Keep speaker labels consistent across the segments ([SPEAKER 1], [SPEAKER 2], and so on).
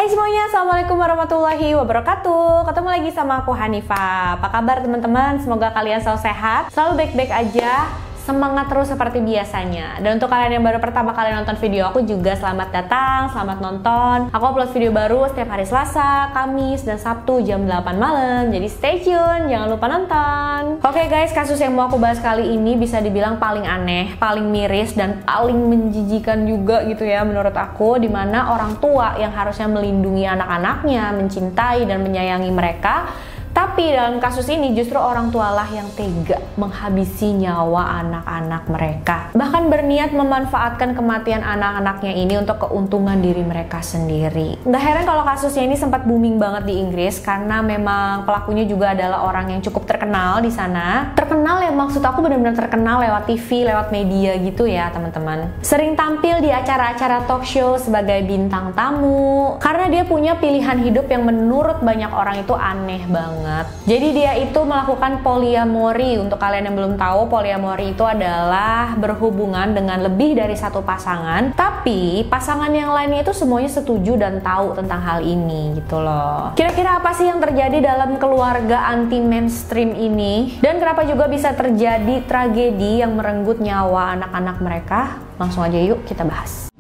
[SPEAKER 1] Hai semuanya, Assalamualaikum warahmatullahi wabarakatuh. Ketemu lagi sama aku Hanifah. Apa kabar teman-teman? Semoga kalian selalu sehat, selalu baik-baik aja, semangat terus seperti biasanya. Dan untuk kalian yang baru pertama kali nonton video aku juga selamat datang, selamat nonton. Aku upload video baru setiap hari Selasa, Kamis, dan Sabtu jam 8 malam. Jadi stay tune, jangan lupa nonton. Oke guys, kasus yang mau aku bahas kali ini bisa dibilang paling aneh, paling miris, dan paling menjijikan juga gitu ya menurut aku. Dimana orang tua yang harusnya melindungi anak-anaknya, mencintai dan menyayangi mereka, tapi dalam kasus ini justru orang tualah yang tega menghabisi nyawa anak-anak mereka. Bahkan berniat memanfaatkan kematian anak-anaknya ini untuk keuntungan diri mereka sendiri. Nggak heran kalau kasusnya ini sempat booming banget di Inggris karena memang pelakunya juga adalah orang yang cukup terkenal di sana. Terkenal ya, maksud aku benar-benar terkenal lewat TV, lewat media gitu ya teman-teman. Sering tampil di acara-acara talk show sebagai bintang tamu karena dia punya pilihan hidup yang menurut banyak orang itu aneh banget. Jadi dia itu melakukan poliamori. Untuk kalian yang belum tahu, poliamori itu adalah berhubungan dengan lebih dari satu pasangan, tapi pasangan yang lainnya itu semuanya setuju dan tahu tentang hal ini gitu loh. Kira-kira apa sih yang terjadi dalam keluarga anti mainstream ini? Dan kenapa juga bisa terjadi tragedi yang merenggut nyawa anak-anak mereka? Langsung aja yuk kita bahas.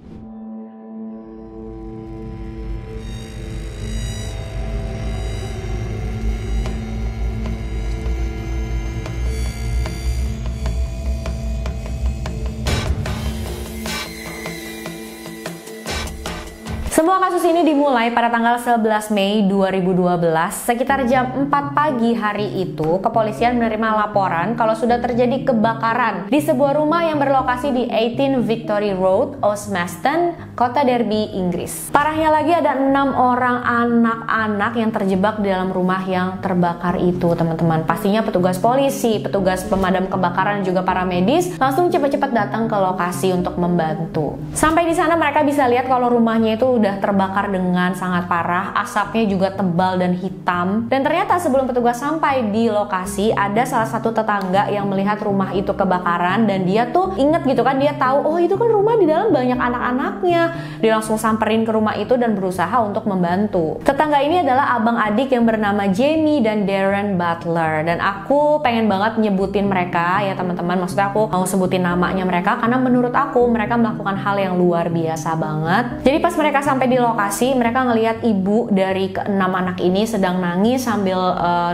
[SPEAKER 1] Semua kasus ini dimulai pada tanggal 11 Mei 2012, sekitar jam 4 pagi hari itu, kepolisian menerima laporan kalau sudah terjadi kebakaran di sebuah rumah yang berlokasi di 18 Victory Road, Osmaston, kota Derby, Inggris. Parahnya lagi ada 6 orang anak-anak yang terjebak di dalam rumah yang terbakar itu, teman-teman. Pastinya petugas polisi, petugas pemadam kebakaran, dan juga para medis langsung cepat-cepat datang ke lokasi untuk membantu. Sampai di sana mereka bisa lihat kalau rumahnya itu udah terbakar dengan sangat parah, asapnya juga tebal dan hitam. Dan ternyata sebelum petugas sampai di lokasi, ada salah satu tetangga yang melihat rumah itu kebakaran dan dia tuh inget gitu kan, dia tahu oh itu kan rumah di dalam banyak anak-anaknya. Dia langsung samperin ke rumah itu dan berusaha untuk membantu. Tetangga ini adalah abang adik yang bernama Jamie dan Darren Butler, dan aku pengen banget nyebutin mereka ya teman-teman. Maksudnya aku mau sebutin namanya mereka karena menurut aku mereka melakukan hal yang luar biasa banget. Jadi pas mereka sampai di lokasi, mereka ngelihat ibu dari keenam anak ini sedang nangis sambil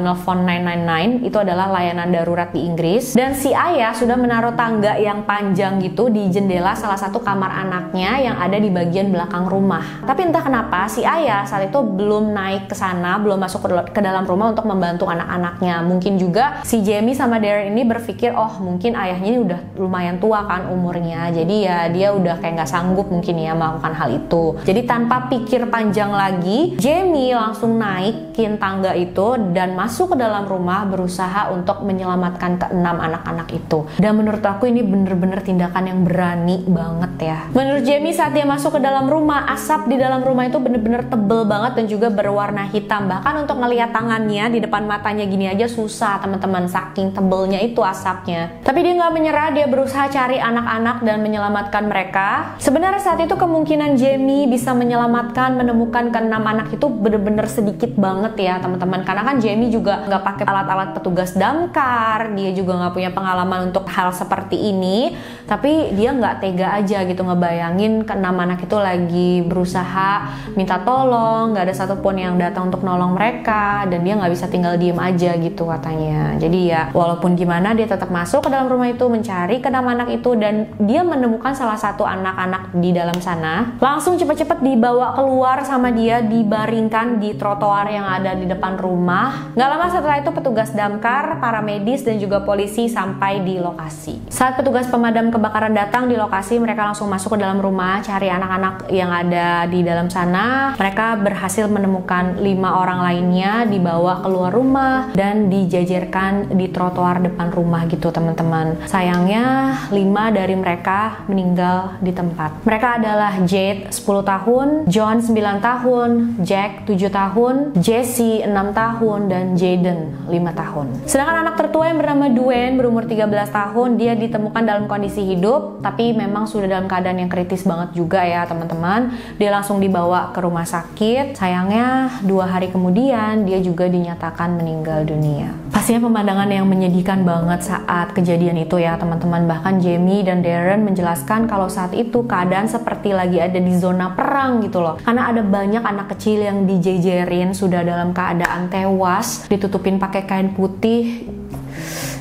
[SPEAKER 1] nelfon 999. Itu adalah layanan darurat di Inggris. Dan si ayah sudah menaruh tangga yang panjang gitu di jendela salah satu kamar anaknya yang ada di bagian belakang rumah. Tapi entah kenapa si ayah saat itu belum naik ke sana, belum masuk ke dalam rumah untuk membantu anak-anaknya. Mungkin juga si Jamie sama Darren ini berpikir, oh mungkin ayahnya ini udah lumayan tua kan umurnya, jadi ya dia udah kayak nggak sanggup mungkin ya melakukan hal itu. Jadi tanpa pikir panjang lagi, Jamie langsung naikin tangga itu dan masuk ke dalam rumah berusaha untuk menyelamatkan keenam anak-anak itu. Dan menurut aku ini bener-bener tindakan yang berani banget ya. Menurut Jamie saat dia masuk ke dalam rumah, asap di dalam rumah itu bener-bener tebel banget dan juga berwarna hitam. Bahkan untuk ngelihat tangannya di depan matanya gini aja susah teman-teman, saking tebelnya itu asapnya. Tapi dia nggak menyerah, dia berusaha cari anak-anak dan menyelamatkan mereka. Sebenarnya saat itu kemungkinan Jamie bisa menemukan keenam anak itu bener-bener sedikit banget ya teman-teman, karena kan Jamie juga nggak pakai alat-alat petugas damkar, dia juga nggak punya pengalaman untuk hal seperti ini. Tapi dia nggak tega aja gitu ngebayangin keenam anak itu lagi berusaha minta tolong, nggak ada satupun yang datang untuk nolong mereka, dan dia nggak bisa tinggal diem aja gitu katanya. Jadi ya walaupun gimana dia tetap masuk ke dalam rumah itu mencari keenam anak itu, dan dia menemukan salah satu anak-anak di dalam sana. Langsung cepet-cepet dibawa keluar sama dia, dibaringkan di trotoar yang ada di depan rumah. Gak lama setelah itu petugas damkar, para medis, dan juga polisi sampai di lokasi. Saat petugas pemadam kebakaran datang di lokasi, mereka langsung masuk ke dalam rumah cari anak-anak yang ada di dalam sana. Mereka berhasil menemukan 5 orang lainnya, dibawa keluar rumah dan dijajarkan di trotoar depan rumah gitu teman-teman. Sayangnya 5 dari mereka meninggal di tempat. Mereka adalah Jade 10 tahun, John 9 tahun, Jack 7 tahun, Jesse 6 tahun, dan Jaden 5 tahun. Sedangkan anak tertua yang bernama Dwayne berumur 13 tahun, dia ditemukan dalam kondisi hidup, tapi memang sudah dalam keadaan yang kritis banget juga ya teman-teman. Dia langsung dibawa ke rumah sakit. Sayangnya 2 hari kemudian dia juga dinyatakan meninggal dunia. Pastinya pemandangan yang menyedihkan banget saat kejadian itu ya teman-teman. Bahkan Jamie dan Darren menjelaskan kalau saat itu keadaan seperti lagi ada di zona perang gitu loh. Karena ada banyak anak kecil yang dijejerin sudah dalam keadaan tewas, ditutupin pakai kain putih.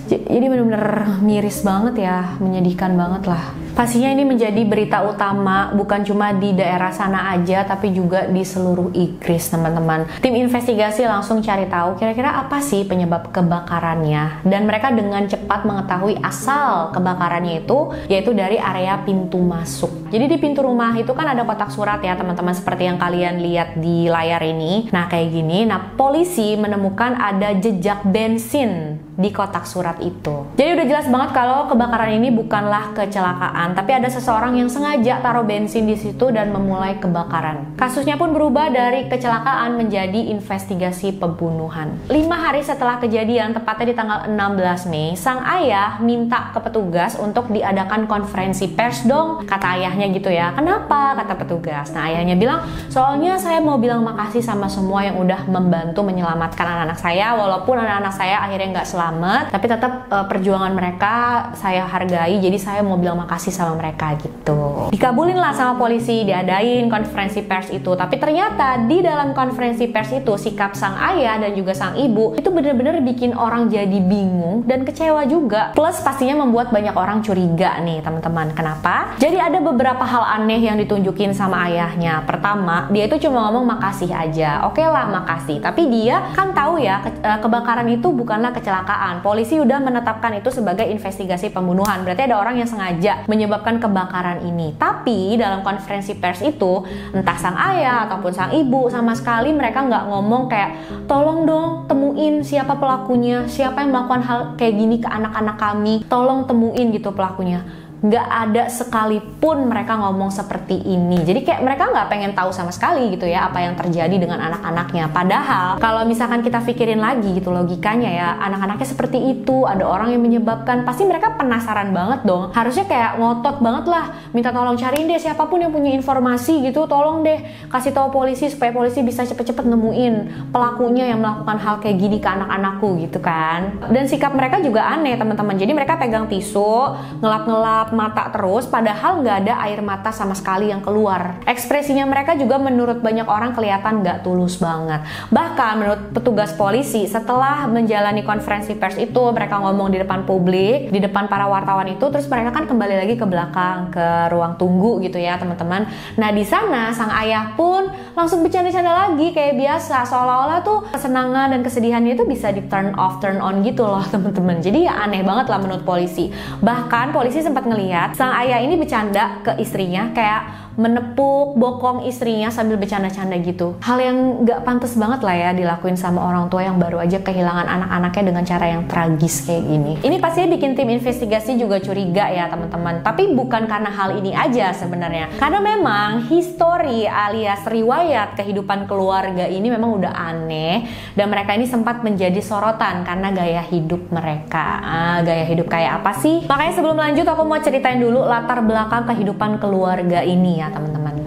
[SPEAKER 1] Jadi bener-bener miris banget ya, menyedihkan banget lah. Pastinya ini menjadi berita utama bukan cuma di daerah sana aja, tapi juga di seluruh Inggris teman-teman. Tim investigasi langsung cari tahu kira-kira apa sih penyebab kebakarannya. Dan mereka dengan cepat mengetahui asal kebakarannya itu, yaitu dari area pintu masuk. Jadi di pintu rumah itu kan ada kotak surat ya teman-teman, seperti yang kalian lihat di layar ini. Nah kayak gini, nah polisi menemukan ada jejak bensin di kotak surat itu. Jadi udah jelas banget kalau kebakaran ini bukanlah kecelakaan, tapi ada seseorang yang sengaja taruh bensin di situ dan memulai kebakaran. Kasusnya pun berubah dari kecelakaan menjadi investigasi pembunuhan. 5 hari setelah kejadian, tepatnya di tanggal 16 Mei, sang ayah minta ke petugas untuk diadakan konferensi pers dong, kata ayahnya gitu ya. Kenapa? Kata petugas. Nah ayahnya bilang, soalnya saya mau bilang makasih sama semua yang udah membantu menyelamatkan anak-anak saya, walaupun anak-anak saya akhirnya nggak selamat, tapi tetap perjuangan mereka saya hargai, jadi saya mau bilang makasih sama mereka gitu. Dikabulin lah sama polisi, diadain konferensi pers itu. Tapi ternyata di dalam konferensi pers itu sikap sang ayah dan juga sang ibu itu bener-bener bikin orang jadi bingung dan kecewa juga. Plus pastinya membuat banyak orang curiga nih teman-teman. Kenapa? Jadi ada beberapa hal aneh yang ditunjukin sama ayahnya. Pertama, dia itu cuma ngomong makasih aja. Oke lah makasih. Tapi dia kan tahu ya kebakaran itu bukanlah kecelakaan. Polisi udah menetapkan itu sebagai investigasi pembunuhan. Berarti ada orang yang sengaja menyebabkan kebakaran ini. Tapi dalam konferensi pers itu, entah sang ayah ataupun sang ibu, sama sekali mereka nggak ngomong kayak tolong dong temuin siapa pelakunya, siapa yang melakukan hal kayak gini ke anak-anak kami, tolong temuin gitu pelakunya. Nggak ada sekalipun mereka ngomong seperti ini. Jadi kayak mereka nggak pengen tahu sama sekali gitu ya apa yang terjadi dengan anak-anaknya. Padahal kalau misalkan kita pikirin lagi gitu logikanya ya, anak-anaknya seperti itu, ada orang yang menyebabkan, pasti mereka penasaran banget dong. Harusnya kayak ngotot banget lah, minta tolong cariin deh siapapun yang punya informasi gitu, tolong deh kasih tahu polisi supaya polisi bisa cepet-cepet nemuin pelakunya yang melakukan hal kayak gini ke anak-anakku gitu kan. Dan sikap mereka juga aneh teman-teman. Jadi mereka pegang tisu, ngelap-ngelap mata terus, padahal nggak ada air mata sama sekali yang keluar. Ekspresinya mereka juga menurut banyak orang kelihatan nggak tulus banget. Bahkan menurut petugas polisi, setelah menjalani konferensi pers itu, mereka ngomong di depan publik, di depan para wartawan itu, terus mereka kan kembali lagi ke belakang, ke ruang tunggu gitu ya teman-teman. Nah di sana sang ayah pun langsung bercanda-canda lagi kayak biasa, seolah-olah tuh kesenangan dan kesedihannya itu bisa di turn off, turn on gitu loh teman-teman. Jadi ya aneh banget lah menurut polisi. Bahkan polisi sempat lihat sang ayah ini bercanda ke istrinya, kayak menepuk bokong istrinya sambil bercanda-canda gitu. Hal yang gak pantas banget lah ya dilakuin sama orang tua yang baru aja kehilangan anak-anaknya dengan cara yang tragis kayak gini. Ini pastinya bikin tim investigasi juga curiga ya teman-teman. Tapi bukan karena hal ini aja sebenarnya. Karena memang history alias riwayat kehidupan keluarga ini memang udah aneh. Dan mereka ini sempat menjadi sorotan karena gaya hidup mereka. Gaya hidup kayak apa sih? Makanya sebelum lanjut aku mau ceritain dulu latar belakang kehidupan keluarga ini ya teman-teman.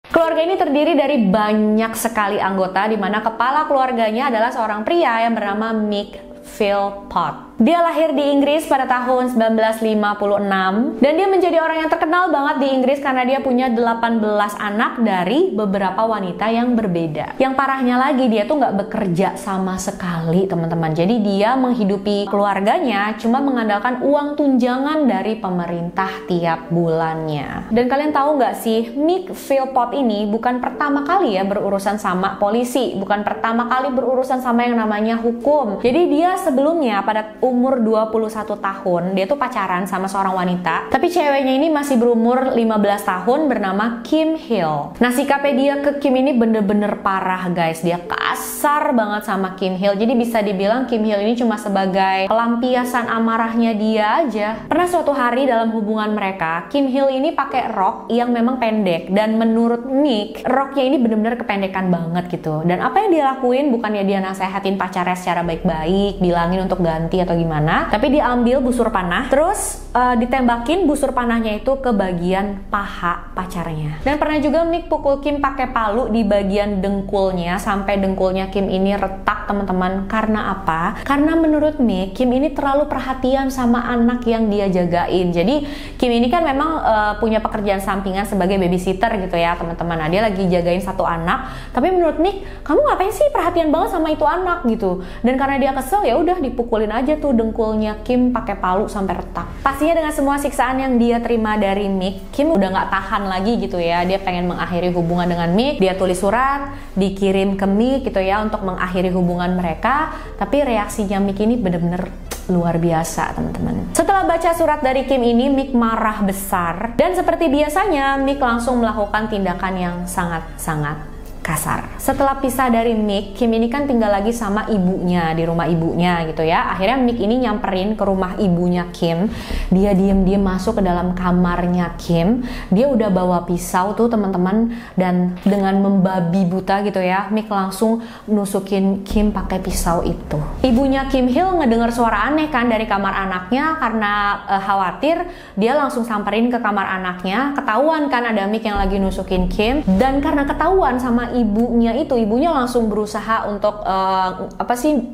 [SPEAKER 1] Keluarga ini terdiri dari banyak sekali anggota, di mana kepala keluarganya adalah seorang pria yang bernama Mick Philpott. Dia lahir di Inggris pada tahun 1956 dan dia menjadi orang yang terkenal banget di Inggris karena dia punya 18 anak dari beberapa wanita yang berbeda. Yang parahnya lagi, dia tuh nggak bekerja sama sekali teman-teman. Jadi dia menghidupi keluarganya cuma mengandalkan uang tunjangan dari pemerintah tiap bulannya. Dan kalian tahu nggak sih, Mick Philpott ini bukan pertama kali ya berurusan sama polisi, bukan pertama kali berurusan sama yang namanya hukum. Jadi dia sebelumnya pada umur 21 tahun. Dia tuh pacaran sama seorang wanita, tapi ceweknya ini masih berumur 15 tahun bernama Kim Hill. Nah, sikapnya dia ke Kim ini bener-bener parah guys. Dia kasar banget sama Kim Hill. Jadi bisa dibilang Kim Hill ini cuma sebagai pelampiasan amarahnya dia aja. Pernah suatu hari dalam hubungan mereka, Kim Hill ini pakai rok yang memang pendek, dan menurut Mick, roknya ini bener-bener kependekan banget gitu. Dan apa yang dia lakuin bukannya dia nasehatin pacarnya secara baik-baik, bilangin untuk ganti atau gimana, tapi dia ambil busur panah, terus ditembakin busur panahnya itu ke bagian paha pacarnya. Dan pernah juga Mick pukul Kim pakai palu di bagian dengkulnya sampai dengkulnya Kim ini retak, teman-teman. Karena apa? Karena menurut Mick, Kim ini terlalu perhatian sama anak yang dia jagain. Jadi Kim ini kan memang punya pekerjaan sampingan sebagai babysitter gitu ya, teman-teman. Nah, dia lagi jagain satu anak, tapi menurut Mick, kamu ngapain sih perhatian banget sama itu anak gitu. Dan karena dia kesel, ya udah dipukulin aja tuh dengkulnya Kim pakai palu sampai retak. Pastinya dengan semua siksaan yang dia terima dari Mick, Kim udah nggak tahan lagi gitu ya. Dia pengen mengakhiri hubungan dengan Mick. Dia tulis surat, dikirim ke Mick gitu ya untuk mengakhiri hubungan mereka. Tapi reaksinya Mick ini bener-bener luar biasa, teman-teman. Setelah baca surat dari Kim ini, Mick marah besar. Dan seperti biasanya, Mick langsung melakukan tindakan yang sangat-sangat kasar. Setelah pisah dari Mick, Kim ini kan tinggal lagi sama ibunya, di rumah ibunya gitu ya. Akhirnya Mick ini nyamperin ke rumah ibunya Kim. Dia diem-diem masuk ke dalam kamarnya Kim. Dia udah bawa pisau tuh, teman-teman, dan dengan membabi buta gitu ya, Mick langsung nusukin Kim pakai pisau itu. Ibunya Kim Hill ngedenger suara aneh kan dari kamar anaknya. Karena khawatir, dia langsung samperin ke kamar anaknya. Ketahuan kan ada Mick yang lagi nusukin Kim, dan karena ketahuan sama ibunya itu, ibunya langsung berusaha untuk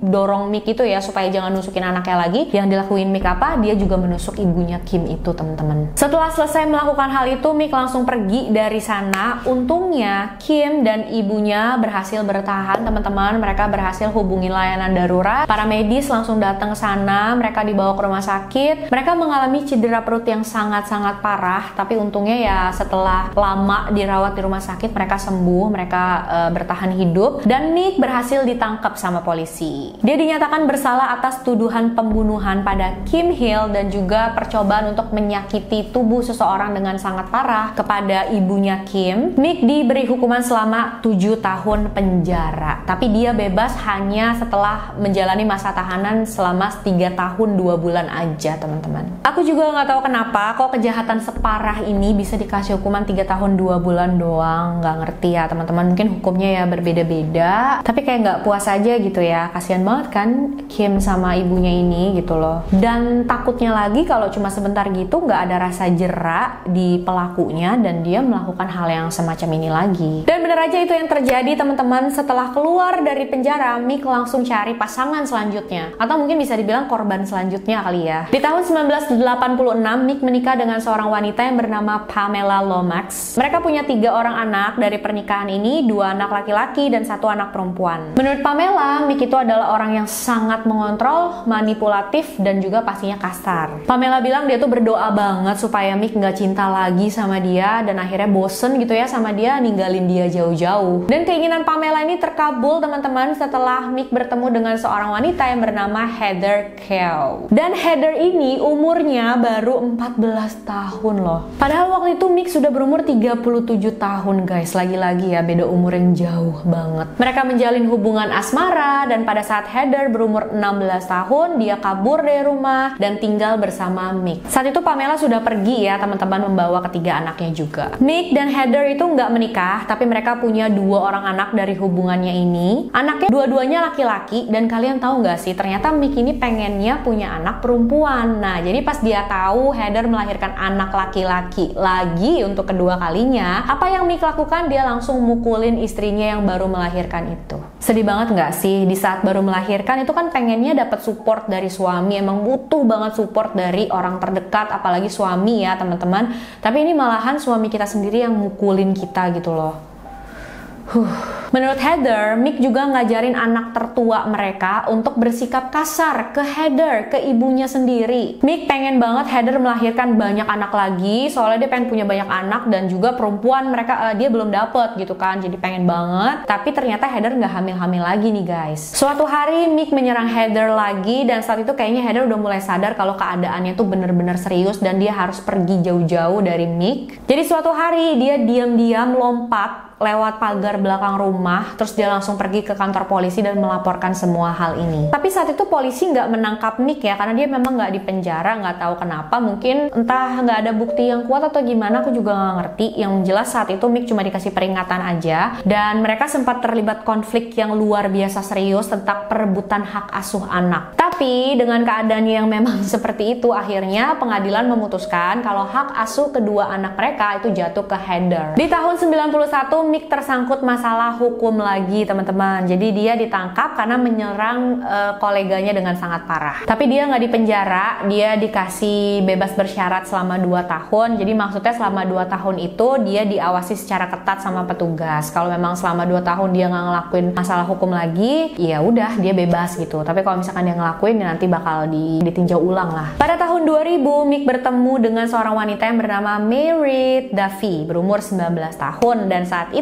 [SPEAKER 1] dorong Mick itu ya supaya jangan nusukin anaknya lagi. Yang dilakuin Mick apa? Dia juga menusuk ibunya Kim itu, teman-teman. Setelah selesai melakukan hal itu, Mick langsung pergi dari sana. Untungnya Kim dan ibunya berhasil bertahan, teman-teman. Mereka berhasil hubungin layanan darurat. Para medis langsung datang ke sana. Mereka dibawa ke rumah sakit. Mereka mengalami cedera perut yang sangat-sangat parah, tapi untungnya ya setelah lama dirawat di rumah sakit, mereka sembuh. Mereka bertahan hidup, dan Mick berhasil ditangkap sama polisi. Dia dinyatakan bersalah atas tuduhan pembunuhan pada Kim Hill dan juga percobaan untuk menyakiti tubuh seseorang dengan sangat parah kepada ibunya Kim. Mick diberi hukuman selama 7 tahun penjara, tapi dia bebas hanya setelah menjalani masa tahanan selama 3 tahun 2 bulan aja, teman-teman. Aku juga nggak tahu kenapa kok kejahatan separah ini bisa dikasih hukuman 3 tahun 2 bulan doang. Nggak ngerti ya, teman-teman. Mungkin hukumnya ya berbeda-beda, tapi kayak nggak puas aja gitu ya. Kasihan banget kan Kim sama ibunya ini gitu loh. Dan takutnya lagi kalau cuma sebentar gitu nggak ada rasa jerak di pelakunya dan dia melakukan hal yang semacam ini lagi. Dan bener aja itu yang terjadi, teman-teman. Setelah keluar dari penjara, Mick langsung cari pasangan selanjutnya, atau mungkin bisa dibilang korban selanjutnya kali ya. Di tahun 1986, Mick menikah dengan seorang wanita yang bernama Pamela Lomax. Mereka punya 3 orang anak dari pernikahan ini, 2 anak laki-laki dan 1 anak perempuan. Menurut Pamela, Mick itu adalah orang yang sangat mengontrol, manipulatif, dan juga pastinya kasar. Pamela bilang dia tuh berdoa banget supaya Mick nggak cinta lagi sama dia, dan akhirnya bosen gitu ya sama dia, ninggalin dia jauh-jauh. Dan keinginan Pamela ini terkabul, teman-teman, setelah Mick bertemu dengan seorang wanita yang bernama Heather Keo. Dan Heather ini umurnya baru 14 tahun loh. Padahal waktu itu Mick sudah berumur 37 tahun guys. Lagi-lagi ya, beda umur yang jauh banget. Mereka menjalin hubungan asmara, dan pada saat Heather berumur 16 tahun, dia kabur dari rumah dan tinggal bersama Mick. Saat itu Pamela sudah pergi ya, teman-teman, membawa ketiga anaknya juga. Mick dan Heather itu nggak menikah, tapi mereka punya 2 orang anak dari hubungannya ini. Anaknya dua-duanya laki-laki, dan kalian tahu nggak sih, ternyata Mick ini pengennya punya anak perempuan. Nah, jadi pas dia tahu Heather melahirkan anak laki-laki lagi untuk kedua kalinya, apa yang Mick lakukan? Dia langsung mukulin istrinya yang baru melahirkan itu. Sedih banget nggak sih? Di saat baru melahirkan itu kan pengennya dapat support dari suami, emang butuh banget support dari orang terdekat, apalagi suami ya, teman-teman. Tapi ini malahan suami kita sendiri yang mukulin kita gitu loh. Menurut Heather, Mick juga ngajarin anak tertua mereka untuk bersikap kasar ke Heather, ke ibunya sendiri. Mick pengen banget Heather melahirkan banyak anak lagi, soalnya dia pengen punya banyak anak dan juga perempuan mereka dia belum dapet gitu kan, jadi pengen banget. Tapi ternyata Heather nggak hamil-hamil lagi nih guys. Suatu hari Mick menyerang Heather lagi dan saat itu kayaknya Heather udah mulai sadar kalau keadaannya tuh bener-bener serius dan dia harus pergi jauh-jauh dari Mick. Jadi suatu hari dia diam-diam lompat lewat pagar belakang rumah, terus dia langsung pergi ke kantor polisi dan melaporkan semua hal ini. Tapi saat itu polisi nggak menangkap Mick ya, karena dia memang nggak dipenjara, nggak tahu kenapa, mungkin entah nggak ada bukti yang kuat atau gimana, aku juga nggak ngerti. Yang jelas saat itu Mick cuma dikasih peringatan aja, dan mereka sempat terlibat konflik yang luar biasa serius tentang perebutan hak asuh anak. Tapi dengan keadaan yang memang seperti itu, akhirnya pengadilan memutuskan kalau hak asuh kedua anak mereka itu jatuh ke Heather. Di tahun 91 Mick tersangkut masalah hukum lagi teman-teman. Jadi dia ditangkap karena menyerang koleganya dengan sangat parah. Tapi dia nggak dipenjara, dia dikasih bebas bersyarat selama 2 tahun. Jadi maksudnya selama 2 tahun itu dia diawasi secara ketat sama petugas. Kalau memang selama 2 tahun dia nggak ngelakuin masalah hukum lagi, ya udah dia bebas gitu. Tapi kalau misalkan dia ngelakuin, ya nanti bakal ditinjau ulang lah. Pada tahun 2000, Mick bertemu dengan seorang wanita yang bernama Merit Duffy, berumur 19 tahun, dan saat itu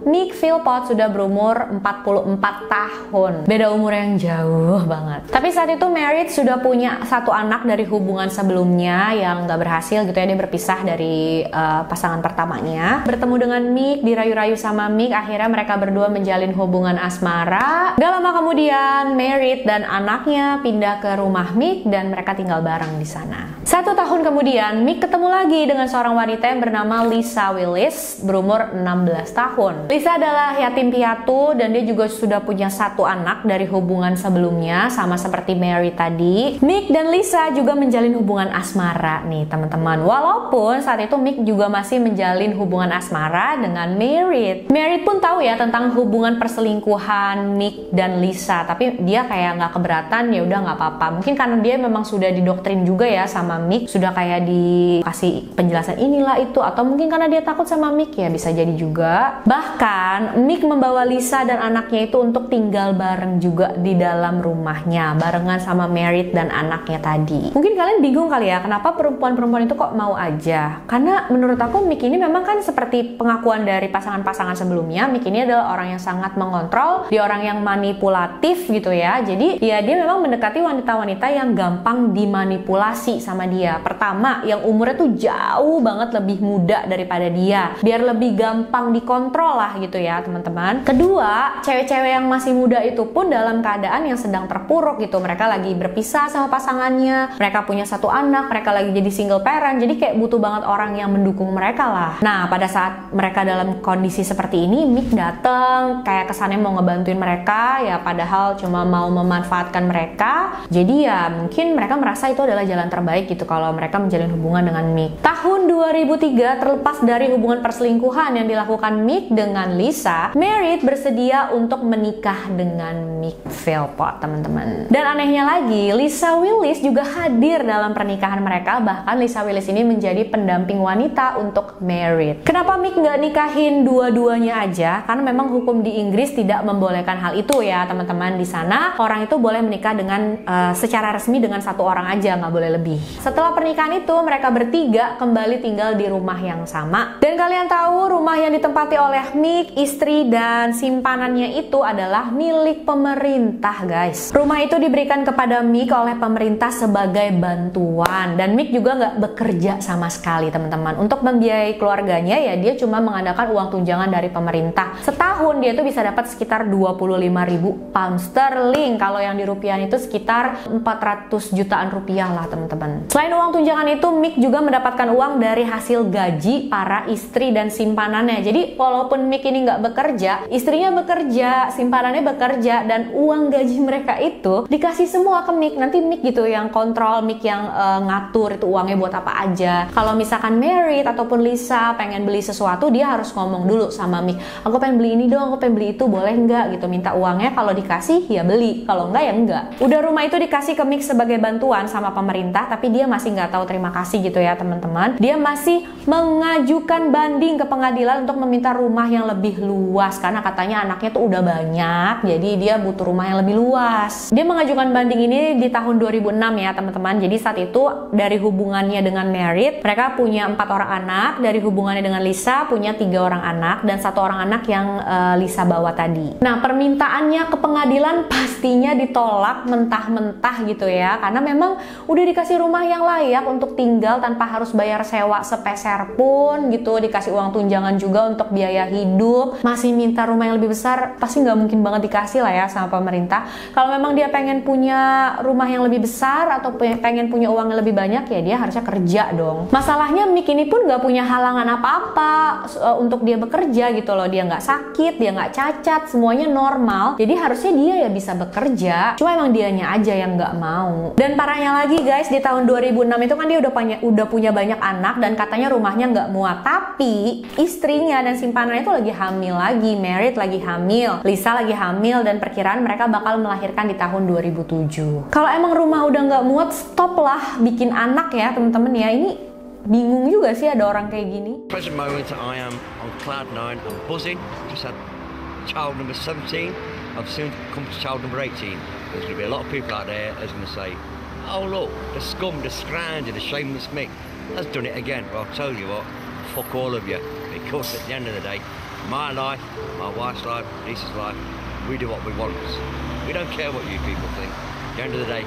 [SPEAKER 1] Mick Philpott sudah berumur 44 tahun. Beda umur yang jauh banget. Tapi saat itu Merit sudah punya 1 anak dari hubungan sebelumnya yang gak berhasil gitu ya. Dia berpisah dari pasangan pertamanya. Bertemu dengan Mick, dirayu-rayu sama Mick, akhirnya mereka berdua menjalin hubungan asmara. Gak lama kemudian Merit dan anaknya pindah ke rumah Mick dan mereka tinggal bareng di sana. 1 tahun kemudian Mick ketemu lagi dengan seorang wanita yang bernama Lisa Willis, berumur 16 tahun. Lisa adalah yatim piatu dan dia juga sudah punya 1 anak dari hubungan sebelumnya, sama seperti Mary tadi. Mick dan Lisa juga menjalin hubungan asmara nih teman-teman. Walaupun saat itu Mick juga masih menjalin hubungan asmara dengan Merit. Merit pun tahu ya tentang hubungan perselingkuhan Mick dan Lisa, tapi dia kayak nggak keberatan, ya udah nggak apa-apa. Mungkin karena dia memang sudah didoktrin juga ya sama Mick, sudah kayak dikasih penjelasan inilah itu, atau mungkin karena dia takut sama Mick, ya bisa jadi juga. Bahkan Mick membawa Lisa dan anaknya itu untuk tinggal bareng juga di dalam rumahnya, barengan sama Merit dan anaknya tadi. Mungkin kalian bingung kali ya, kenapa perempuan-perempuan itu kok mau aja? Karena menurut aku Mick ini memang kan seperti pengakuan dari pasangan-pasangan sebelumnya, Mick ini adalah orang yang sangat mengontrol, dia orang yang manipulatif gitu ya. Jadi ya dia memang mendekati wanita-wanita yang gampang dimanipulasi sama dia. Pertama, yang umurnya tuh jauh banget lebih muda daripada dia, biar lebih gampang dikontrol lah gitu ya teman-teman. Kedua, cewek-cewek yang masih muda itu pun dalam keadaan yang sedang terpuruk gitu. Mereka lagi berpisah sama pasangannya, mereka punya 1 anak, mereka lagi jadi single parent, jadi kayak butuh banget orang yang mendukung mereka lah. Nah, pada saat mereka dalam kondisi seperti ini, Mick dateng kayak kesannya mau ngebantuin mereka, ya padahal cuma mau memanfaatkan mereka. Jadi ya mungkin mereka merasa itu adalah jalan terbaik gitu kalau mereka menjalin hubungan dengan Mick. Tahun 2003, terlepas dari hubungan perselingkuhan yang dilakukan Mick dengan Lisa, Merit bersedia untuk menikah dengan Mick Philpott teman-teman. Dan anehnya lagi, Lisa Willis juga hadir dalam pernikahan mereka. Bahkan Lisa Willis ini menjadi pendamping wanita untuk Merit. Kenapa Mick nggak nikahin dua-duanya aja? Karena memang hukum di Inggris tidak membolehkan hal itu ya teman-teman. Di sana orang itu boleh menikah dengan secara resmi dengan 1 orang aja, nggak boleh lebih. Setelah pernikahan itu mereka bertiga kembali tinggal di rumah yang sama. Dan kalian tahu rumah yang ditempati oleh Mick, istri dan simpanannya itu adalah milik pemerintah guys. Rumah itu diberikan kepada Mick oleh pemerintah sebagai bantuan, dan Mick juga nggak bekerja sama sekali teman-teman. Untuk membiayai keluarganya ya dia cuma mengandalkan uang tunjangan dari pemerintah. Setahun dia tuh bisa dapat sekitar 25.000 pound sterling. Kalau yang di rupiah itu sekitar 400 jutaan rupiah lah teman-teman. Selain uang tunjangan itu, Mick juga mendapatkan uang dari hasil gaji para istri dan simpanannya. Jadi walaupun Mick ini nggak bekerja, istrinya bekerja, simpanannya bekerja, dan uang gaji mereka itu dikasih semua ke Mick. Nanti Mick gitu yang kontrol, Mick yang ngatur itu uangnya buat apa aja. Kalau misalkan Merit ataupun Lisa pengen beli sesuatu, dia harus ngomong dulu sama Mick, aku pengen beli ini dong, aku pengen beli itu, boleh nggak gitu, minta uangnya. Kalau dikasih ya beli, kalau nggak ya nggak. Udah rumah itu dikasih ke Mick sebagai bantuan sama pemerintah, tapi dia masih nggak tahu terima kasih gitu ya teman-teman. Dia masih mengajukan banding ke pengadilan untuk meminta meminta rumah yang lebih luas karena katanya anaknya tuh udah banyak, jadi dia butuh rumah yang lebih luas. Dia mengajukan banding ini di tahun 2006 ya teman-teman. Jadi saat itu dari hubungannya dengan Merit, mereka punya 4 orang anak. Dari hubungannya dengan Lisa punya 3 orang anak dan 1 orang anak yang Lisa bawa tadi. Nah, permintaannya ke pengadilan pastinya ditolak mentah-mentah gitu ya, karena memang udah dikasih rumah yang layak untuk tinggal tanpa harus bayar sewa sepeser pun gitu, dikasih uang tunjangan juga untuk biaya hidup, masih minta rumah yang lebih besar. Pasti nggak mungkin banget dikasih lah ya sama pemerintah. Kalau memang dia pengen punya rumah yang lebih besar atau pengen punya uang yang lebih banyak, ya dia harusnya kerja dong. Masalahnya Mick ini pun nggak punya halangan apa-apa untuk dia bekerja gitu loh. Dia nggak sakit, dia nggak cacat, semuanya normal. Jadi harusnya dia ya bisa bekerja, cuma emang dianya aja yang nggak mau. Dan parahnya lagi guys, di tahun 2006 itu kan dia udah punya banyak anak dan katanya rumahnya nggak muat. Tapi istrinya dan simpanannya itu lagi hamil lagi, Merit lagi hamil, Lisa lagi hamil, dan perkiraan mereka bakal melahirkan di tahun 2007. Kalau emang rumah udah nggak muat, stop lah bikin anak ya temen-temen ya. Ini bingung juga sih ada orang kayak gini.
[SPEAKER 2] Present moment I am on cloud 9, I'm buzzing, just had child number 17, I've soon come to child number 18. There's going to be a lot of people out there that's going to say, oh look, the scum, the scrounger, the shameless Mick has done it again. Well, I'll tell you what, fuck all of you, because at the end of the day, my life, my wife's life, Lisa's life, we do what we want. We don't care what you people think. At the end of the day,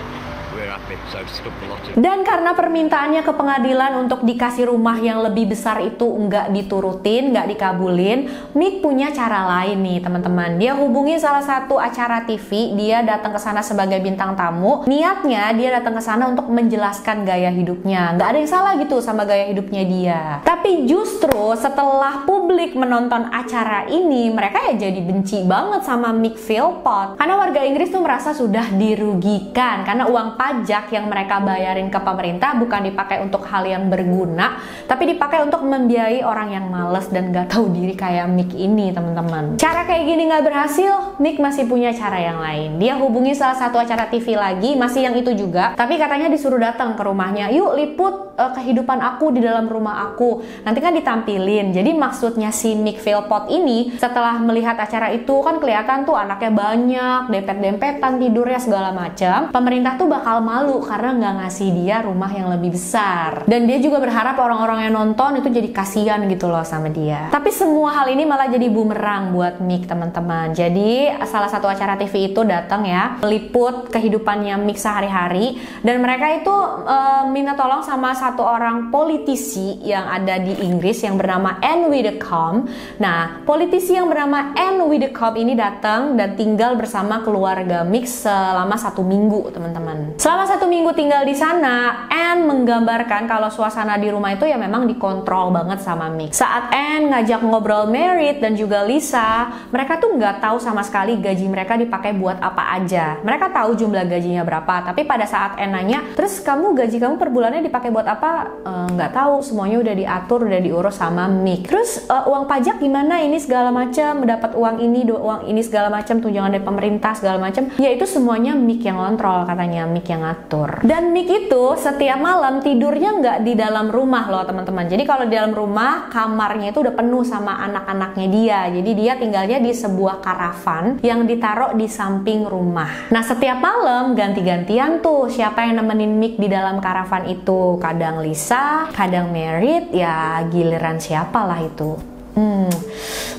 [SPEAKER 2] we're happy, so stop the lot.
[SPEAKER 1] Dan karena permintaannya ke pengadilan untuk dikasih rumah yang lebih besar itu nggak diturutin, nggak dikabulin, Mick punya cara lain nih teman-teman. Dia hubungi salah satu acara TV, dia datang ke sana sebagai bintang tamu. Niatnya dia datang ke sana untuk menjelaskan gaya hidupnya. Nggak ada yang salah gitu sama gaya hidupnya dia. Tapi justru setelah publik menonton acara ini, mereka ya jadi benci banget sama Mick Philpott. Karena warga Inggris tuh merasa sudah dirugikan karena uang pajak yang mereka bayarin ke pemerintah bukan dipakai untuk hal yang berguna, tapi dipakai untuk membiayai orang yang males dan gak tahu diri kayak Mick ini teman-teman. Cara kayak gini gak berhasil, Mick masih punya cara yang lain. Dia hubungi salah satu acara TV lagi, masih yang itu juga, tapi katanya disuruh datang ke rumahnya. Yuk liput kehidupan aku di dalam rumah aku. Nanti kan ditampilin. Jadi maksudnya si Mick Philpott ini setelah melihat acara itu kan kelihatan tuh anaknya banyak, dempet-dempetan tidurnya segala macam. Pemerintah tuh bakal malu karena nggak ngasih dia rumah yang lebih besar. Dan dia juga berharap orang-orang yang nonton itu jadi kasihan gitu loh sama dia. Tapi semua hal ini malah jadi bumerang buat Mick teman-teman. Jadi salah satu acara TV itu datang ya, meliput kehidupannya Mick sehari-hari. Dan mereka itu minta tolong sama satu orang politisi yang ada di Inggris yang bernama Anne Widdecombe. Nah, politisi yang bernama Anne Widdecombe ini datang dan tinggal bersama keluarga Mick selama 1 minggu teman-teman. Selama 1 minggu tinggal di sana, Anne menggambarkan kalau suasana di rumah itu ya memang dikontrol banget sama Mick. Saat Anne ngajak ngobrol Merit dan juga Lisa, mereka tuh nggak tahu sama sekali gaji mereka dipakai buat apa aja. Mereka tahu jumlah gajinya berapa, tapi pada saat Anne nanya, terus gaji kamu per bulannya dipakai buat apa? Nggak tahu, semuanya udah diatur, udah diurus sama Mick. Terus uang pajak gimana? Ini segala macam, mendapat uang ini segala macam, tunjangan dari pemerintah segala macam. Ya itu semuanya Mick yang kontrol katanya, Mick yang ngatur. Dan Mick itu setiap malam tidurnya nggak di dalam rumah loh teman-teman. Jadi kalau di dalam rumah kamarnya itu udah penuh sama anak-anaknya dia. Jadi dia tinggalnya di sebuah karavan yang ditaruh di samping rumah. Nah setiap malam ganti-gantian tuh siapa yang nemenin Mick di dalam karavan itu. Kadang Lisa, kadang Merit, ya giliran siapa lah itu.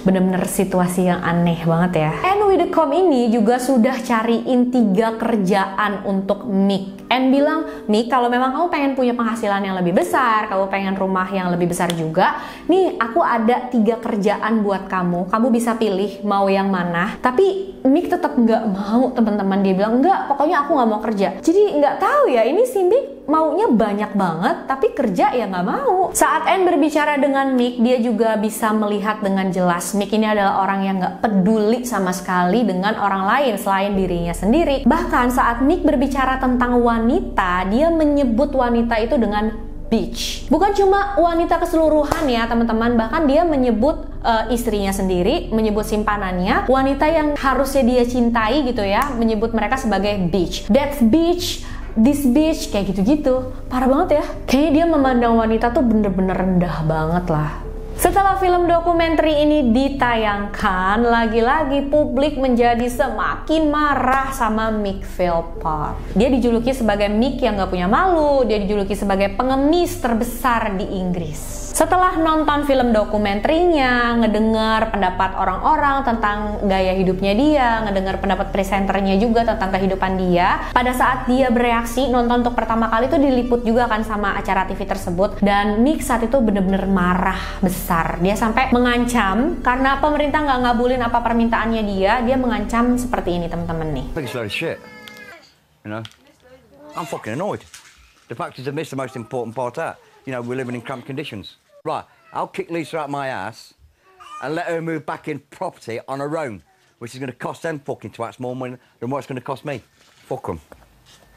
[SPEAKER 1] Bener-bener situasi yang aneh banget ya. Anne Widdecombe ini juga sudah cariin 3 kerjaan untuk Mick. Anne bilang, Mick kalau memang kamu pengen punya penghasilan yang lebih besar, kamu pengen rumah yang lebih besar juga, nih aku ada 3 kerjaan buat kamu. Kamu bisa pilih mau yang mana. Tapi Mick tetap nggak mau teman-teman. Dia bilang, enggak, pokoknya aku nggak mau kerja. Jadi nggak tahu ya, ini si Mick maunya banyak banget, tapi kerja ya nggak mau. Saat Anne berbicara dengan Mick, dia juga bisa melihat dengan jelas Mick ini adalah orang yang nggak peduli sama sekali dengan orang lain selain dirinya sendiri. Bahkan saat Mick berbicara tentang wanita, dia menyebut wanita itu dengan bitch. Bukan cuma wanita keseluruhan ya teman-teman, bahkan dia menyebut istrinya sendiri, menyebut simpanannya, wanita yang harusnya dia cintai gitu ya, menyebut mereka sebagai bitch. That's bitch, this bitch, kayak gitu-gitu. Parah banget ya. Kayaknya dia memandang wanita tuh bener-bener rendah banget lah. Setelah Setelah film dokumenter ini ditayangkan, lagi-lagi publik menjadi semakin marah sama Mick Philpott. Dia dijuluki sebagai Mick yang gak punya malu, dia dijuluki sebagai pengemis terbesar di Inggris. Setelah nonton film dokumenterinya, ngedengar pendapat orang-orang tentang gaya hidupnya dia, ngedengar pendapat presenternya juga tentang kehidupan dia, pada saat dia bereaksi nonton untuk pertama kali itu diliput juga kan sama acara TV tersebut, dan Mick saat itu bener-bener marah besar. Dia sampai mengancam karena pemerintah nggak ngabulin apa permintaannya dia mengancam seperti ini teman-teman nih.
[SPEAKER 2] Biggest load of shit. You know, I'm fucking annoyed. The fact is, I missed the most important part out. You know, we're living in cramped conditions. Right, I'll kick Lisa out my ass and let her move back in property on her own, which is going to cost them fucking twats more money than what it's going to cost me. Fuck them.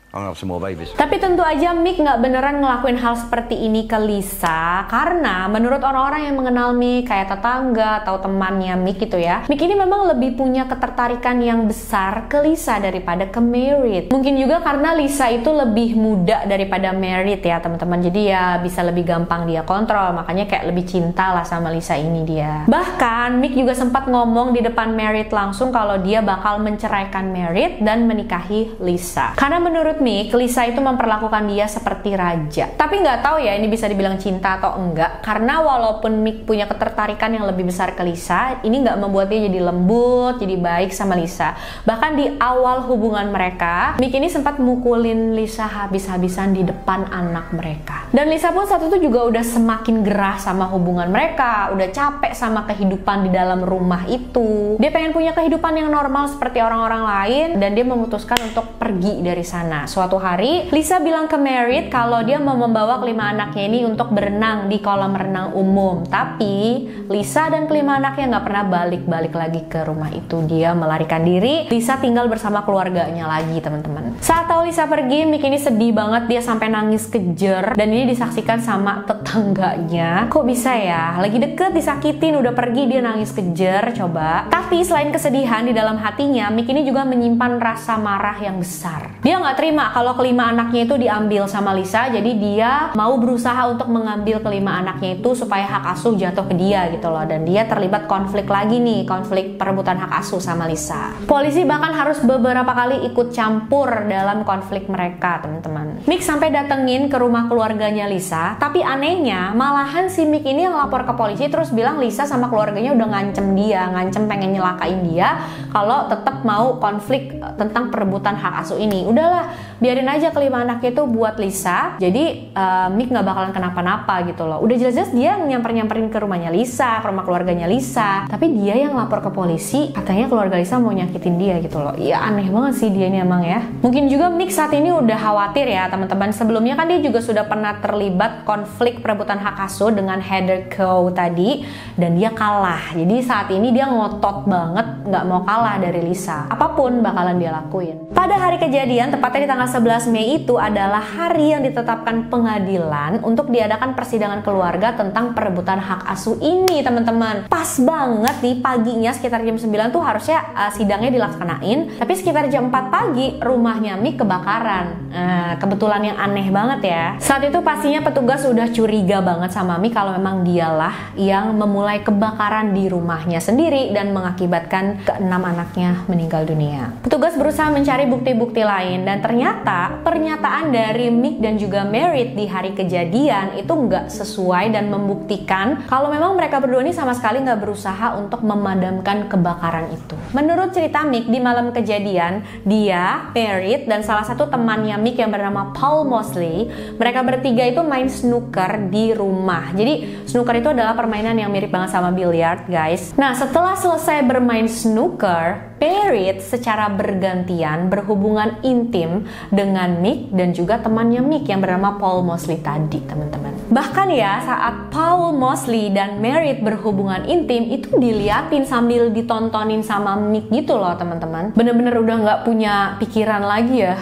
[SPEAKER 2] I'm gonna have some more babies. Tapi
[SPEAKER 1] tentu aja Mick nggak beneran ngelakuin hal seperti ini ke Lisa, karena menurut orang-orang yang mengenal Mick, kayak tetangga atau temannya Mick gitu ya, Mick ini memang lebih punya ketertarikan yang besar ke Lisa daripada ke Merit. Mungkin juga karena Lisa itu lebih muda daripada Merit ya teman-teman, jadi ya bisa lebih gampang dia kontrol, makanya kayak lebih cinta lah sama Lisa ini dia. Bahkan Mick juga sempat ngomong di depan Merit langsung kalau dia bakal menceraikan Merit dan menikahi Lisa. Karena menurut Mick, Lisa itu memperlakukan dia seperti raja. Tapi nggak tahu ya ini bisa dibilang cinta atau enggak, karena walaupun Mick punya ketertarikan yang lebih besar ke Lisa, ini nggak membuat dia jadi lembut, jadi baik sama Lisa. Bahkan di awal hubungan mereka, Mick ini sempat mukulin Lisa habis-habisan di depan anak mereka. Dan Lisa pun saat itu juga udah semakin gerah sama hubungan mereka, udah capek sama kehidupan di dalam rumah itu. Dia pengen punya kehidupan yang normal seperti orang-orang lain, dan dia memutuskan untuk pergi dari sana. Suatu hari, Lisa bilang ke Merit kalau dia mau membawa kelima anaknya ini untuk berenang di kolam renang umum. Tapi, Lisa dan kelima anaknya nggak pernah balik-balik lagi ke rumah itu. Dia melarikan diri, Lisa tinggal bersama keluarganya lagi, teman-teman. Saat tahu Lisa pergi, Mick ini sedih banget, dia sampai nangis kejer. Dan ini disaksikan sama tetangganya. Kok bisa ya? Lagi deket disakitin, udah pergi dia nangis kejer, coba. Tapi selain kesedihan di dalam hatinya, Mick ini juga menyimpan rasa marah yang besar. Dia nggak terima kalau kelima anaknya itu diambil sama Lisa, jadi dia mau berusaha untuk mengambil kelima anaknya itu supaya hak asuh jatuh ke dia gitu loh, dan dia terlibat konflik lagi nih, konflik perebutan hak asuh sama Lisa. Polisi bahkan harus beberapa kali ikut campur dalam konflik mereka, teman-teman. Mick sampai datengin ke rumah keluarganya Lisa, tapi anehnya malahan si Mick ini yang lapor ke polisi terus bilang Lisa sama keluarganya udah ngancem dia, ngancem pengen nyelakain dia kalau tetap mau konflik tentang perebutan hak asuh ini. Udahlah, biarin aja kelima anaknya itu buat Lisa, jadi Mick nggak bakalan kenapa-napa gitu loh. Udah jelas-jelas dia nyamperin ke rumahnya Lisa, ke rumah keluarganya Lisa, tapi dia yang lapor ke polisi, katanya keluarga Lisa mau nyakitin dia gitu loh. Ya aneh banget sih dia ini emang ya. Mungkin juga Mick saat ini udah khawatir ya teman-teman. Sebelumnya kan dia juga sudah pernah terlibat konflik perebutan hak asuh dengan Heather Coe tadi, dan dia kalah. Jadi saat ini dia ngotot banget nggak mau kalah dari Lisa. Apapun bakalan dia lakuin. Pada hari kejadian, tepatnya di tanggal 11 Mei itu adalah hari yang ditetapkan pengadilan untuk diadakan persidangan keluarga tentang perebutan hak asuh ini, teman-teman. Pas banget nih paginya sekitar jam 9 tuh harusnya sidangnya dilaksanain, tapi sekitar jam 4 pagi rumahnya Mick kebakaran. Kebetulan yang aneh banget ya. Saat itu pastinya petugas udah curiga banget sama Mick kalau memang dialah yang memulai kebakaran di rumahnya sendiri dan mengakibatkan ke-6 anaknya meninggal dunia. Petugas berusaha mencari bukti-bukti lain, dan ternyata pernyataan dari Mick dan juga Merit di hari kejadian itu nggak sesuai dan membuktikan kalau memang mereka berdua ini sama sekali nggak berusaha untuk memadamkan kebakaran itu. Menurut cerita Mick, di malam kejadian, dia, Merit, dan salah satu temannya Mick yang bernama Paul Mosley, mereka bertiga itu main snooker di rumah. Jadi snooker itu adalah permainan yang mirip banget sama billiard, guys. Nah, setelah selesai bermain snooker, Merit secara bergantian berhubungan intim dengan Mick dan juga temannya Mick yang bernama Paul Mosley tadi, teman-teman. Bahkan ya, saat Paul Mosley dan Merit berhubungan intim itu diliatin sambil ditontonin sama Mick gitu loh, teman-teman. Bener-bener udah nggak punya pikiran lagi ya.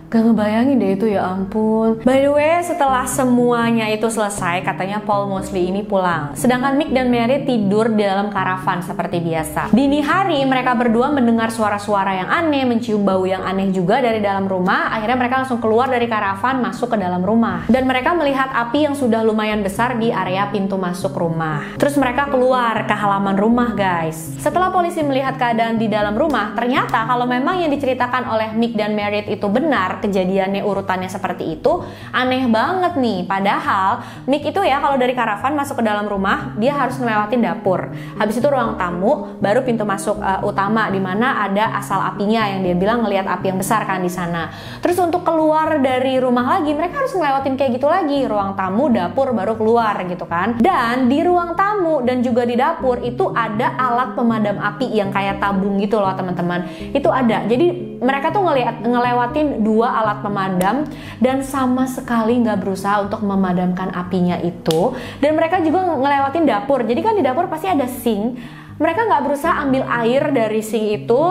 [SPEAKER 1] Gak ngebayangin deh itu, ya ampun. By the way, setelah semuanya itu selesai, katanya Paul Mosley ini pulang. Sedangkan Mick dan Mary tidur di dalam karavan seperti biasa. Dini hari mereka berdua mendengar suara-suara yang aneh, mencium bau yang aneh juga dari dalam rumah. Akhirnya mereka langsung keluar dari karavan, masuk ke dalam rumah. Dan mereka melihat api yang sudah lumayan besar di area pintu masuk rumah. Terus mereka keluar ke halaman rumah, guys. Setelah polisi melihat keadaan di dalam rumah, ternyata kalau memang yang diceritakan oleh Mick dan Mary itu benar, kejadiannya urutannya seperti itu, aneh banget nih. Padahal Mick itu ya kalau dari karavan masuk ke dalam rumah, dia harus ngelewatin dapur. Habis itu ruang tamu, baru pintu masuk utama di mana ada asal apinya yang dia bilang ngelihat api yang besar kan di sana. Terus untuk keluar dari rumah lagi, mereka harus ngelewatin kayak gitu lagi, ruang tamu, dapur, baru keluar gitu kan. Dan di ruang tamu dan juga di dapur itu ada alat pemadam api yang kayak tabung gitu loh teman-teman. Itu ada. Jadi mereka tuh ngelewatin dua alat pemadam dan sama sekali nggak berusaha untuk memadamkan apinya itu. Dan mereka juga ngelewatin dapur. Jadi kan di dapur pasti ada sink. Mereka nggak berusaha ambil air dari sink itu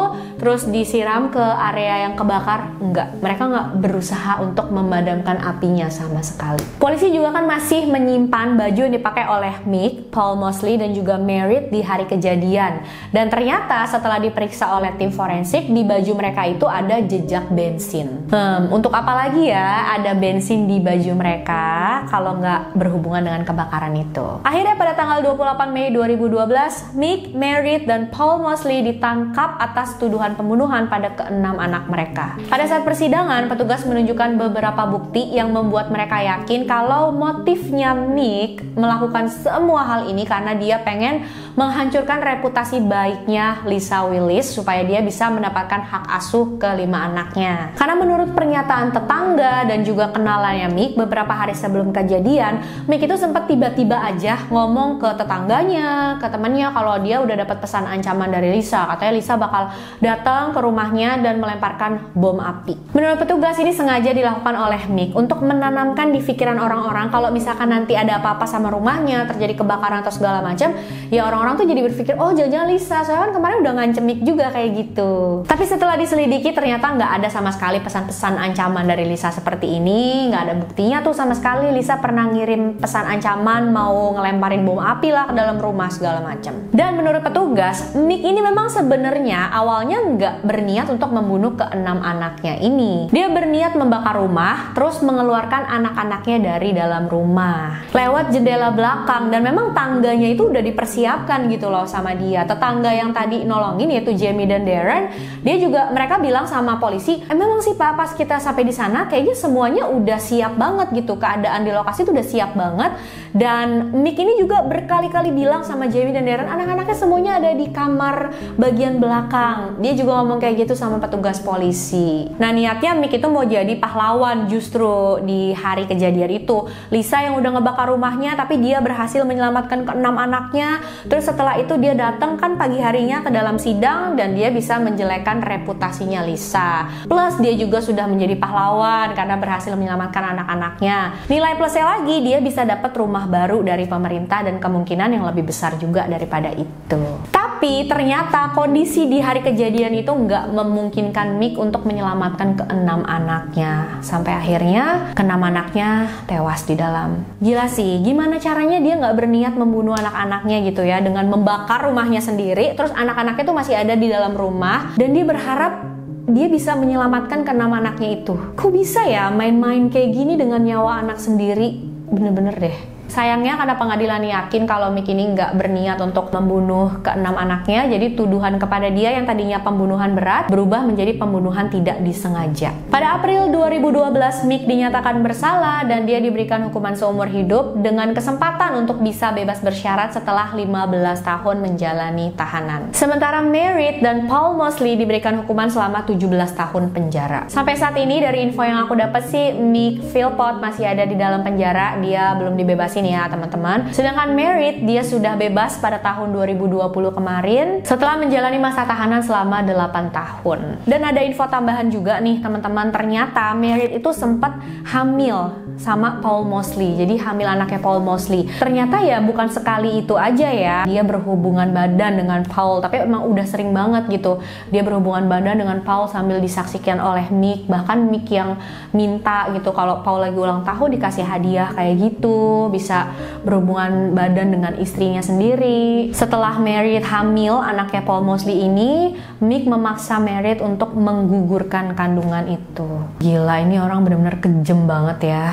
[SPEAKER 1] terus disiram ke area yang kebakar. Enggak, mereka nggak berusaha untuk memadamkan apinya sama sekali. Polisi juga kan masih menyimpan baju yang dipakai oleh Mick, Paul Mosley dan juga Mary di hari kejadian. Dan ternyata setelah diperiksa oleh tim forensik, di baju mereka itu ada jejak bensin. Untuk apa lagi ya ada bensin di baju mereka kalau nggak berhubungan dengan kebakaran itu. Akhirnya pada tanggal 28 Mei 2012, Mick, Mary dan Paul Mosley ditangkap atas tuduhan pembunuhan pada keenam anak mereka. Pada saat persidangan, petugas menunjukkan beberapa bukti yang membuat mereka yakin kalau motifnya Mick melakukan semua hal ini karena dia pengen menghancurkan reputasi baiknya Lisa Willis supaya dia bisa mendapatkan hak asuh ke 5 anaknya. Karena menurut pernyataan tetangga dan juga kenalannya Mick, beberapa hari sebelum kejadian, Mick itu sempat tiba-tiba aja ngomong ke tetangganya, ke temannya kalau dia udah dapat pesan ancaman dari Lisa. Katanya Lisa bakal datang ke rumahnya dan melemparkan bom api. Menurut petugas ini sengaja dilakukan oleh Mick untuk menanamkan di pikiran orang-orang kalau misalkan nanti ada apa-apa sama rumahnya, terjadi kebakaran atau segala macam, ya orang-orang tuh jadi berpikir, oh jangan-jangan Lisa, soalnya kan kemarin udah ngancem Mick juga kayak gitu. Tapi setelah diselidiki ternyata nggak ada sama sekali pesan-pesan ancaman dari Lisa seperti ini, nggak ada buktinya tuh sama sekali Lisa pernah ngirim pesan ancaman mau ngelemparin bom api lah ke dalam rumah segala macam. Dan menurut petugas, Mick ini memang sebenarnya awalnya nggak berniat untuk membunuh keenam anaknya ini. Dia berniat membakar rumah, terus mengeluarkan anak-anaknya dari dalam rumah lewat jendela belakang, dan memang tangganya itu udah dipersiapkan gitu loh sama dia. Tetangga yang tadi nolongin yaitu Jamie dan Darren, dia juga mereka bilang sama polisi, memang sih Pak pas kita sampai di sana kayaknya semuanya udah siap banget gitu, keadaan di lokasi itu udah siap banget. Dan Mick ini juga berkali-kali bilang sama Jamie dan Darren, anak-anaknya semuanya ada di kamar bagian belakang. Dia juga ngomong kayak gitu sama petugas polisi. Nah niatnya Mick itu mau jadi pahlawan justru di hari kejadian itu. Lisa yang udah ngebakar rumahnya tapi dia berhasil menyelamatkan keenam anaknya. Terus setelah itu dia datang kan pagi harinya ke dalam sidang dan dia bisa menjelekkan reputasinya Lisa. Plus dia juga sudah menjadi pahlawan karena berhasil menyelamatkan anak-anaknya. Nilai plusnya lagi dia bisa dapat rumah baru dari pemerintah dan kemungkinan yang lebih besar juga daripada itu. Tapi ternyata kondisi di hari kejadian itu nggak memungkinkan Mick untuk menyelamatkan keenam anaknya. Sampai akhirnya keenam anaknya tewas di dalam. Gila sih, gimana caranya dia nggak berniat membunuh anak-anaknya gitu ya, dengan membakar rumahnya sendiri, terus anak-anaknya tuh masih ada di dalam rumah, dan dia berharap dia bisa menyelamatkan keenam anaknya itu. Kok bisa ya main-main kayak gini dengan nyawa anak sendiri? Bener-bener deh. Sayangnya karena pengadilan yakin kalau Mick ini nggak berniat untuk membunuh keenam anaknya, jadi tuduhan kepada dia yang tadinya pembunuhan berat berubah menjadi pembunuhan tidak disengaja. Pada April 2012, Mick dinyatakan bersalah dan dia diberikan hukuman seumur hidup dengan kesempatan untuk bisa bebas bersyarat setelah 15 tahun menjalani tahanan. Sementara Mary dan Paul Mosley diberikan hukuman selama 17 tahun penjara. Sampai saat ini dari info yang aku dapat sih, Mick Philpott masih ada di dalam penjara, dia belum dibebasin ya teman-teman. Sedangkan Mary dia sudah bebas pada tahun 2020 kemarin setelah menjalani masa tahanan selama 8 tahun. Dan ada info tambahan juga nih teman-teman, ternyata Mary itu sempat hamil sama Paul Mosley. Jadi hamil anaknya Paul Mosley. Ternyata ya bukan sekali itu aja ya dia berhubungan badan dengan Paul, tapi emang udah sering banget gitu dia berhubungan badan dengan Paul sambil disaksikan oleh Mick. Bahkan Mick yang minta gitu kalau Paul lagi ulang tahun dikasih hadiah kayak gitu, bisa berhubungan badan dengan istrinya sendiri. Setelah Meredith hamil anaknya Paul Mosley ini, Mick memaksa Meredith untuk menggugurkan kandungan itu. Gila, ini orang benar-benar kejam banget ya.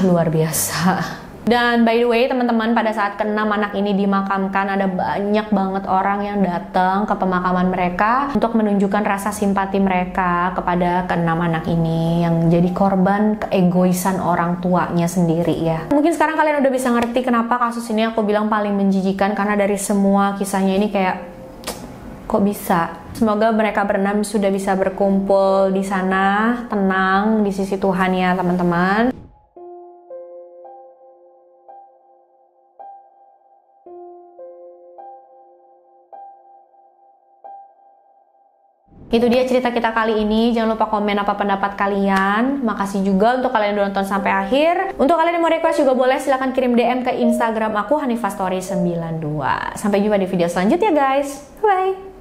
[SPEAKER 1] Luar biasa. Dan by the way teman-teman, pada saat ke-6 anak ini dimakamkan, ada banyak banget orang yang datang ke pemakaman mereka untuk menunjukkan rasa simpati mereka kepada ke-6 anak ini yang jadi korban keegoisan orang tuanya sendiri ya. Mungkin sekarang kalian udah bisa ngerti kenapa kasus ini aku bilang paling menjijikan, karena dari semua kisahnya ini kayak kok bisa. Semoga mereka berenam sudah bisa berkumpul di sana tenang di sisi Tuhan ya teman-teman. Itu dia cerita kita kali ini. Jangan lupa komen apa pendapat kalian. Makasih juga untuk kalian yang udah nonton sampai akhir. Untuk kalian yang mau request juga boleh, silahkan kirim DM ke Instagram aku, Hanifah Story 92. Sampai jumpa di video selanjutnya guys. Bye.